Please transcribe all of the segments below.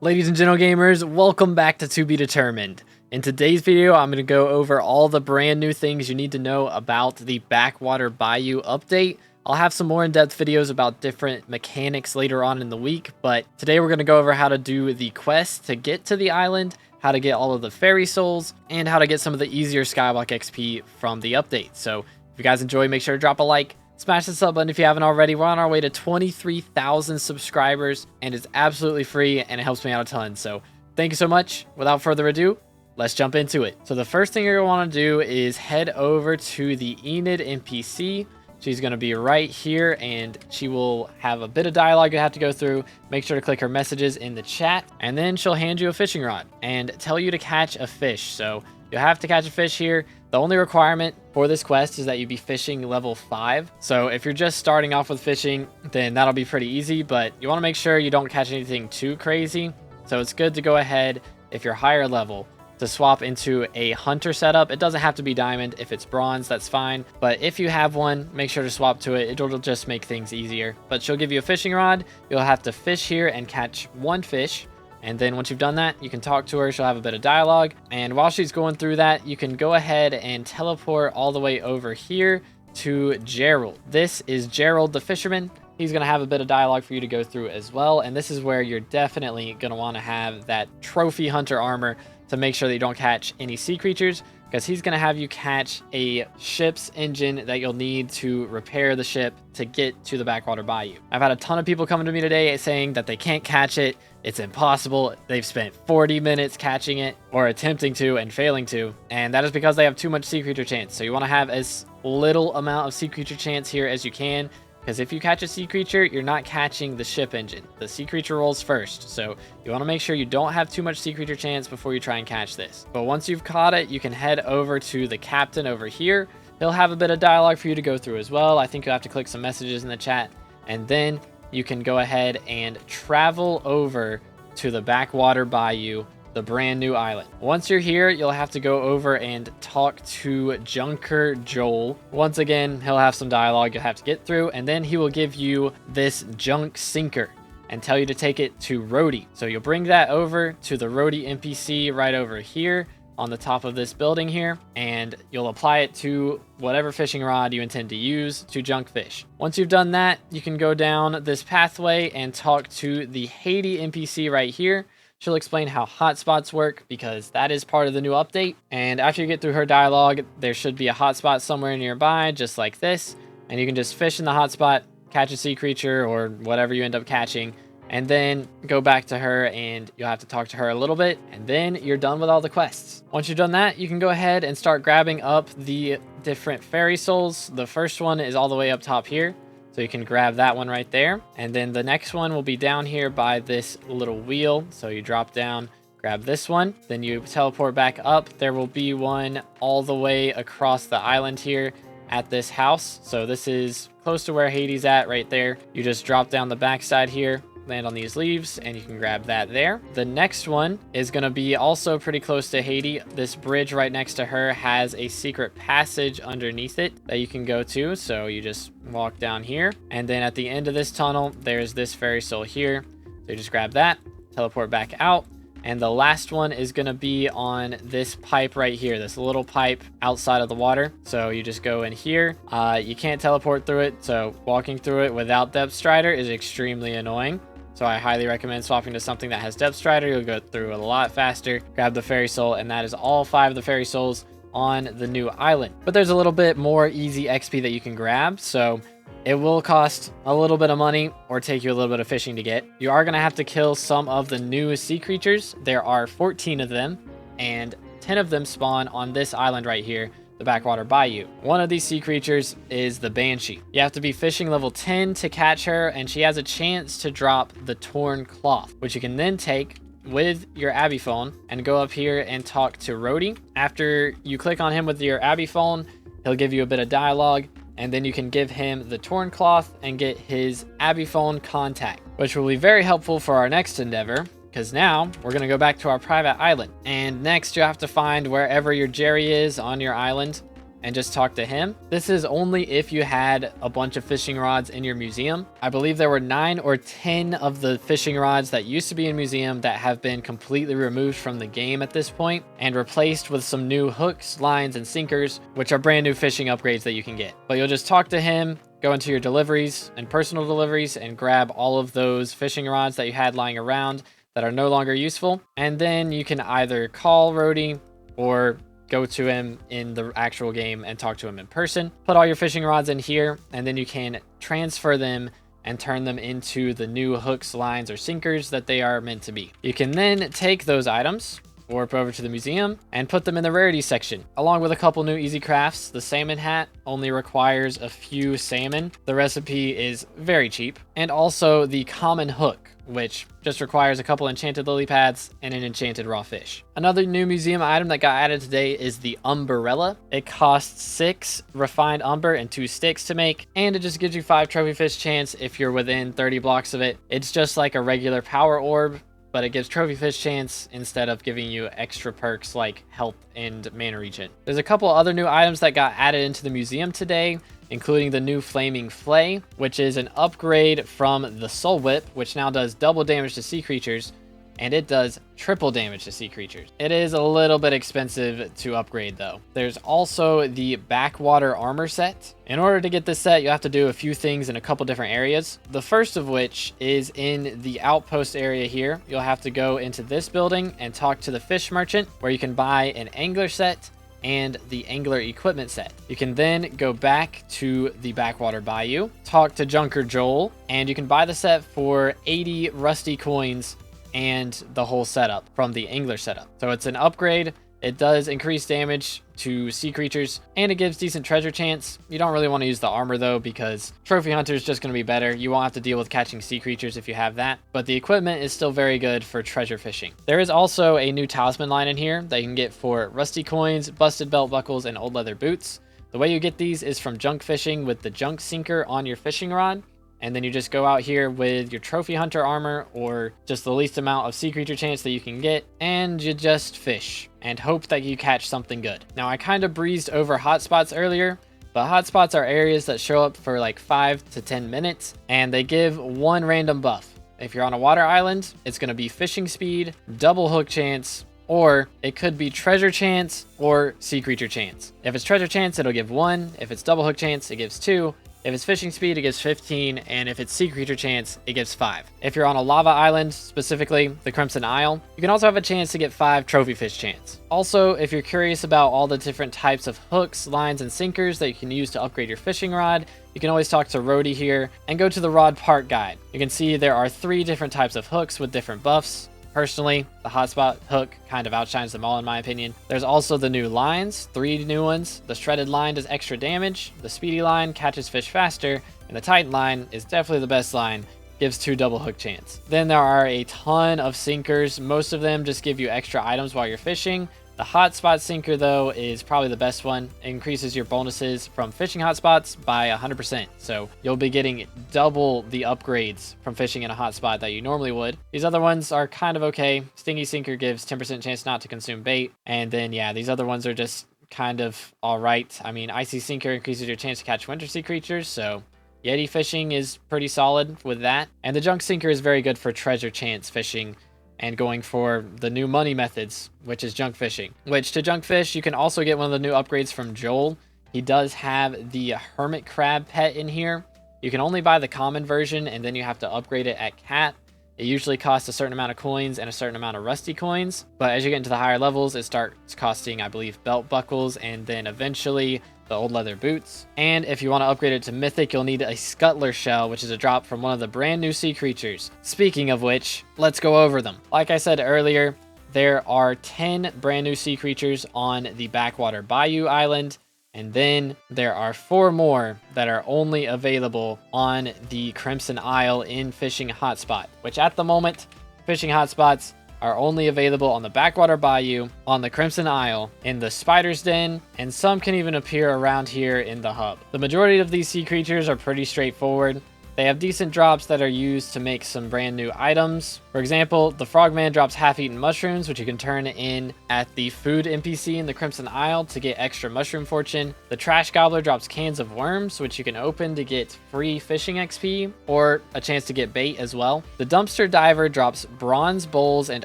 Ladies and gentle gamers, welcome back to Be Determined. In today's video, I'm going to go over all the brand new things you need to know about the Backwater Bayou update. I'll have some more in-depth videos about different mechanics later on in the week, but today we're going to go over how to do the quest to get to the island, how to get all of the fairy souls, and how to get some of the easier Skyblock XP from the update. So if you guys enjoy, make sure to drop a like. Smash the sub button if you haven't already. We're on our way to 23,000 subscribers, and it's absolutely free, and it helps me out a ton. So thank you so much. Without further ado, let's jump into it. So the first thing you're going to want to do is head over to the Enid NPC. She's going to be right here, and she will have a bit of dialogue you have to go through. Make sure to click her messages in the chat, and then she'll hand you a fishing rod and tell you to catch a fish. So you'll have to catch a fish here. The only requirement for this quest is that you be fishing level 5. So if you're just starting off with fishing, then that'll be pretty easy, but you want to make sure you don't catch anything too crazy. So it's good to go ahead, if you're higher level, to swap into a hunter setup. It doesn't have to be diamond. If it's bronze, that's fine. But if you have one, make sure to swap to it. It'll just make things easier. But she'll give you a fishing rod. You'll have to fish here and catch one fish. And then once you've done that, you can talk to her. She'll have a bit of dialogue. And while she's going through that, you can go ahead and teleport all the way over here to Gerald. This is Gerald the fisherman. He's going to have a bit of dialogue for you to go through as well. And this is where you're definitely going to want to have that trophy hunter armor to make sure that you don't catch any sea creatures, because he's going to have you catch a ship's engine that you'll need to repair the ship to get to the Backwater Bayou. I've had a ton of people coming to me today saying that they can't catch it. It's impossible. They've spent 40 minutes catching it or attempting to and failing to, and that is because they have too much sea creature chance. So you want to have as little amount of sea creature chance here as you can, because if you catch a sea creature, you're not catching the ship engine. The sea creature rolls first, so you want to make sure you don't have too much sea creature chance before you try and catch this. But once you've caught it, you can head over to the captain over here. He'll have a bit of dialogue for you to go through as well. I think you'll have to click some messages in the chat, and then you can go ahead and travel over to the Backwater Bayou, the brand new island. Once you're here, you'll have to go over and talk to Junker Joel. Once again, he'll have some dialogue you'll have to get through, and then he will give you this junk sinker and tell you to take it to Rhodey. So you'll bring that over to the Rhodey NPC right over here on the top of this building here, and you'll apply it to whatever fishing rod you intend to use to junk fish. Once you've done that, you can go down this pathway and talk to the Haiti NPC right here. She'll explain how hotspots work, because that is part of the new update. And after you get through her dialogue, there should be a hotspot somewhere nearby, just like this. And you can just fish in the hotspot, catch a sea creature or whatever you end up catching, and then go back to her, and you'll have to talk to her a little bit, and then you're done with all the quests. Once you've done that, you can go ahead and start grabbing up the different fairy souls. The first one is all the way up top here, so you can grab that one right there. And then the next one will be down here by this little wheel. So you drop down, grab this one, then you teleport back up. There will be one all the way across the island here at this house. So this is close to where Hades at right there. You just drop down the backside here, land on these leaves, and you can grab that there. The next one is going to be also pretty close to Haiti. This bridge right next to her has a secret passage underneath it that you can go to. So you just walk down here, and then at the end of this tunnel, there's this fairy soul here. So you just grab that, teleport back out. And the last one is going to be on this pipe right here, this little pipe outside of the water. So you just go in here. You can't teleport through it, so walking through it without Depth Strider is extremely annoying. So I highly recommend swapping to something that has Depth Strider. You'll go through a lot faster. Grab the fairy soul, and that is all 5 of the fairy souls on the new island. But there's a little bit more easy XP that you can grab, so it will cost a little bit of money or take you a little bit of fishing to get. You are going to have to kill some of the new sea creatures. There are 14 of them, and 10 of them spawn on this island right here, the Backwater Bayou. One of these sea creatures is the Banshee. You have to be fishing level 10 to catch her, and she has a chance to drop the torn cloth, which you can then take with your Abby phone and go up here and talk to Rhodey. After you click on him with your Abby phone, he'll give you a bit of dialogue, and then you can give him the torn cloth and get his Abby phone contact, which will be very helpful for our next endeavor, because now we're going to go back to our private island. And next you have to find wherever your Jerry is on your island, and just talk to him. This is only if you had a bunch of fishing rods in your museum. I believe there were 9 or 10 of the fishing rods that used to be in museum that have been completely removed from the game at this point and replaced with some new hooks, lines, and sinkers, which are brand new fishing upgrades that you can get. But you'll just talk to him, go into your deliveries and personal deliveries and grab all of those fishing rods that you had lying around that are no longer useful. And then you can either call Rody or go to him in the actual game and talk to him in person. Put all your fishing rods in here, and then you can transfer them and turn them into the new hooks, lines, or sinkers that they are meant to be. You can then take those items, warp over to the museum, and put them in the rarity section, along with a couple new easy crafts. The salmon hat only requires a few salmon. The recipe is very cheap. And also the common hook, which just requires a couple enchanted lily pads and an enchanted raw fish. Another new museum item that got added today is the umbrella. It costs 6 refined umber and 2 sticks to make, and it just gives you 5 trophy fish chance if you're within 30 blocks of it. It's just like a regular power orb, but it gives trophy fish chance instead of giving you extra perks like health and mana regen. There's a couple other new items that got added into the museum today, including the new Flaming Flay, which is an upgrade from the Soul Whip, which now does double damage to sea creatures, and it does triple damage to sea creatures. It is a little bit expensive to upgrade though. There's also the Backwater armor set. In order to get this set, you'll have to do a few things in a couple different areas. The first of which is in the outpost area here. You'll have to go into this building and talk to the fish merchant, where you can buy an angler set and the angler equipment set. You can then go back to the Backwater Bayou, talk to Junker Joel, and you can buy the set for 80 rusty coins and the whole setup from the angler setup. So it's an upgrade. It does increase damage to sea creatures, and it gives decent treasure chance. You don't really want to use the armor though, because Trophy Hunter is just going to be better. You won't have to deal with catching sea creatures if you have that, but the equipment is still very good for treasure fishing. There is also a new talisman line in here that you can get for rusty coins, busted belt buckles, and old leather boots. The way you get these is from junk fishing with the junk sinker on your fishing rod. And then you just go out here with your Trophy Hunter armor or just the least amount of sea creature chance that you can get, and you just fish and hope that you catch something good. Now, I kind of breezed over hotspots earlier, but hotspots are areas that show up for like 5 to 10 minutes, and they give one random buff. If you're on a water island, it's going to be fishing speed, double hook chance, or it could be treasure chance or sea creature chance. If it's treasure chance, it'll give 1. If it's double hook chance, it gives 2. If it's fishing speed, it gives 15, and if it's sea creature chance, it gives 5. If you're on a lava island, specifically the Crimson Isle, you can also have a chance to get 5 trophy fish chance. Also, if you're curious about all the different types of hooks, lines, and sinkers that you can use to upgrade your fishing rod, you can always talk to Rody here and go to the rod part guide. You can see there are 3 different types of hooks with different buffs. Personally, the hotspot hook kind of outshines them all in my opinion. There's also the new lines, 3 new ones. The shredded line does extra damage, the speedy line catches fish faster, and the titan line is definitely the best line, gives 2 double hook chance. Then there are a ton of sinkers. Most of them just give you extra items while you're fishing. The hotspot sinker though is probably the best one. It increases your bonuses from fishing hotspots by 100%. So you'll be getting double the upgrades from fishing in a hotspot that you normally would. These other ones are kind of okay. Stingy sinker gives 10% chance not to consume bait. And then yeah, these other ones are just kind of all right. I mean, icy sinker increases your chance to catch winter sea creatures. So Yeti fishing is pretty solid with that. And the junk sinker is very good for treasure chance fishing and going for the new money methods, which is junk fishing. Which to junk fish, you can also get one of the new upgrades from Joel. He does have the hermit crab pet in here. You can only buy the common version, and then you have to upgrade it at Cat. It usually costs a certain amount of coins and a certain amount of rusty coins, but as you get into the higher levels, it starts costing, I believe, belt buckles, and then eventually the old leather boots. And if you want to upgrade it to mythic, you'll need a scuttler shell, which is a drop from one of the brand new sea creatures. Speaking of which, let's go over them. Like I said earlier, there are 10 brand new sea creatures on the Backwater Bayou Island, and then there are 4 more that are only available on the Crimson Isle in Fishing Hotspot, which at the moment, Fishing Hotspots are only available on the Backwater Bayou, on the Crimson Isle, in the Spider's Den, and some can even appear around here in the hub. The majority of these sea creatures are pretty straightforward. They have decent drops that are used to make some brand new items. For example, the Frogman drops half-eaten mushrooms, which you can turn in at the food NPC in the Crimson Isle to get extra mushroom fortune. The Trash Gobbler drops cans of worms, which you can open to get free fishing XP or a chance to get bait as well. The Dumpster Diver drops bronze bowls and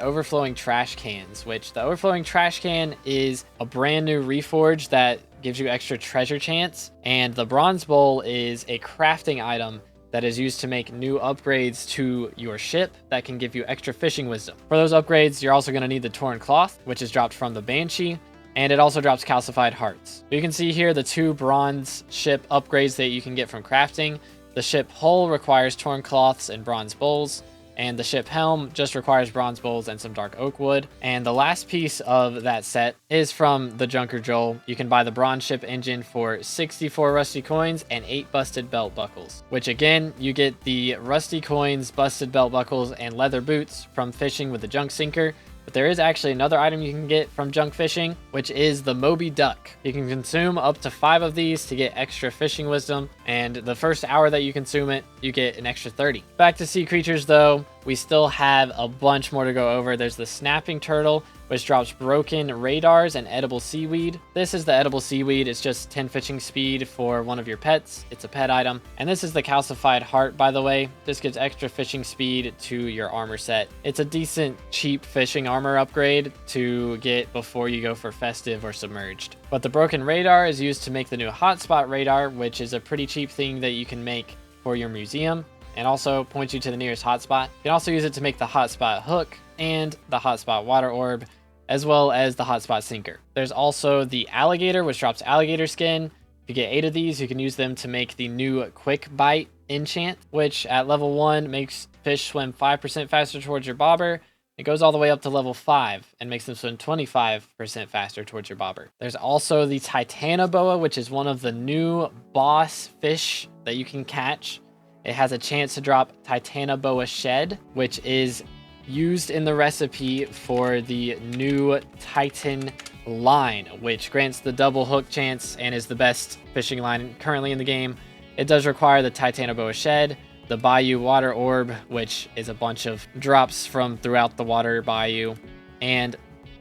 overflowing trash cans, which the overflowing trash can is a brand new reforge that gives you extra treasure chance. And the bronze bowl is a crafting item that is used to make new upgrades to your ship that can give you extra fishing wisdom. For those upgrades, you're also going to need the torn cloth, which is dropped from the Banshee, and it also drops calcified hearts. You can see here the 2 bronze ship upgrades that you can get from crafting. The ship hull requires torn cloths and bronze bowls, and the ship helm just requires bronze bowls and some dark oak wood. And the last piece of that set is from the Junker Joel. You can buy the bronze ship engine for 64 rusty coins and 8 busted belt buckles, which again, you get the rusty coins, busted belt buckles, and leather boots from fishing with the junk sinker. But there is actually another item you can get from junk fishing, which is the Moby Duck. You can consume up to 5 of these to get extra fishing wisdom, and the first hour that you consume it, you get an extra 30. Back to sea creatures though, we still have a bunch more to go over. There's the Snapping Turtle, which drops broken radars and edible seaweed. This is the edible seaweed. It's just 10 fishing speed for one of your pets. It's a pet item. And this is the calcified heart, by the way. This gives extra fishing speed to your armor set. It's a decent, cheap fishing armor upgrade to get before you go for festive or submerged. But the broken radar is used to make the new hotspot radar, which is a pretty cheap thing that you can make for your museum, and also points you to the nearest hotspot. You can also use it to make the hotspot hook and the hotspot water orb, as well as the hotspot sinker. There's also the alligator, which drops alligator skin. If you get 8 of these, you can use them to make the new quick bite enchant, which at level 1 makes fish swim 5% faster towards your bobber. It goes all the way up to level 5 and makes them swim 25% faster towards your bobber. There's also the Titanoboa, which is one of the new boss fish that you can catch. It has a chance to drop Titanoboa Shed, which is used in the recipe for the new Titan line, which grants the double hook chance and is the best fishing line currently in the game. It does require the Titanoboa Shed, the Bayou water orb, which is a bunch of drops from throughout the water bayou, and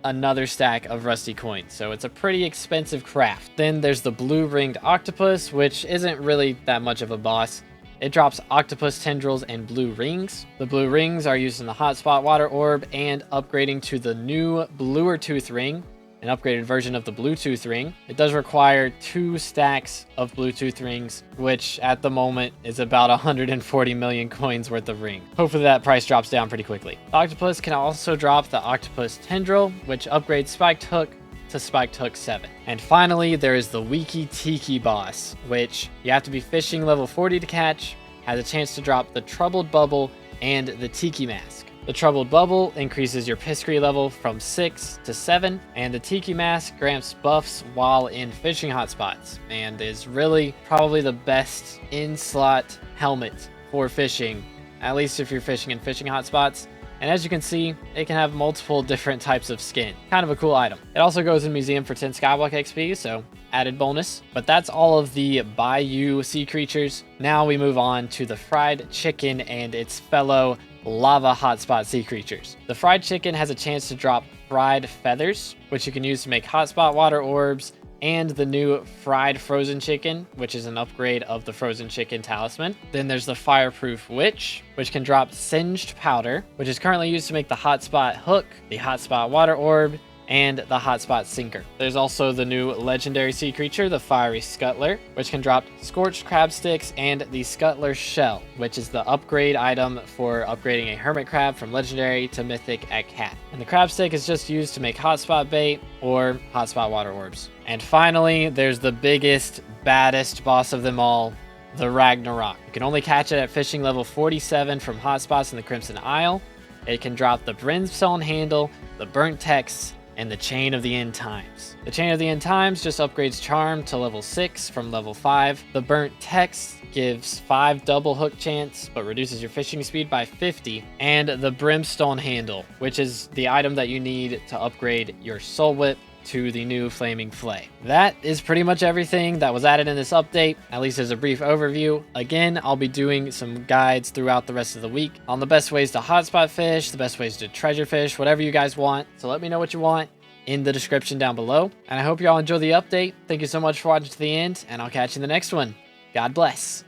another stack of rusty coins. So it's a pretty expensive craft. Then there's the blue ringed octopus, which isn't really that much of a boss. It drops octopus tendrils and blue rings. The blue rings are used in the hotspot water orb and upgrading to the new bluer tooth ring, an upgraded version of the Bluetooth ring. It does require 2 stacks of Bluetooth rings, which at the moment is about 140 million coins worth of ring. Hopefully that price drops down pretty quickly. The octopus can also drop the octopus tendril, which upgrades spiked hook to spiked hook 7. And finally, there is the Wiki Tiki boss, which you have to be fishing level 40 to catch, has a chance to drop the Troubled Bubble and the Tiki Mask. The Troubled Bubble increases your Piscary level from 6 to 7, and the Tiki Mask grants buffs while in fishing hotspots, and is really probably the best in-slot helmet for fishing, at least if you're fishing in fishing hotspots. And as you can see, it can have multiple different types of skin. Kind of a cool item. It also goes in museum for 10 SkyBlock XP, so added bonus. But that's all of the Bayou sea creatures. Now we move on to the fried chicken and its fellow lava hotspot sea creatures. The fried chicken has a chance to drop fried feathers, which you can use to make hotspot water orbs, and the new fried frozen chicken, which is an upgrade of the frozen chicken talisman. Then there's the fireproof witch, which can drop singed powder, which is currently used to make the hotspot hook, the hotspot water orb, and the hotspot sinker. There's also the new legendary sea creature, the fiery scuttler, which can drop scorched crab sticks and the scuttler shell, which is the upgrade item for upgrading a hermit crab from legendary to mythic at cat. And the crab stick is just used to make hotspot bait or hotspot water orbs. And finally, there's the biggest, baddest boss of them all, the Ragnarok. You can only catch it at fishing level 47 from hotspots in the Crimson Isle. It can drop the brimstone handle, the burnt texts, and the Chain of the End Times. The Chain of the End Times just upgrades Charm to level 6 from level 5. The Burnt Text gives 5 double hook chance, but reduces your fishing speed by 50. And the Brimstone Handle, which is the item that you need to upgrade your Soul Whip, to the new flaming flay. That is pretty much everything that was added in this update, at least as a brief overview. Again, I'll be doing some guides throughout the rest of the week on the best ways to hotspot fish, the best ways to treasure fish, whatever you guys want. So let me know what you want in the description down below. And I hope you all enjoy the update. Thank you so much for watching to the end, and I'll catch you in the next one. God bless.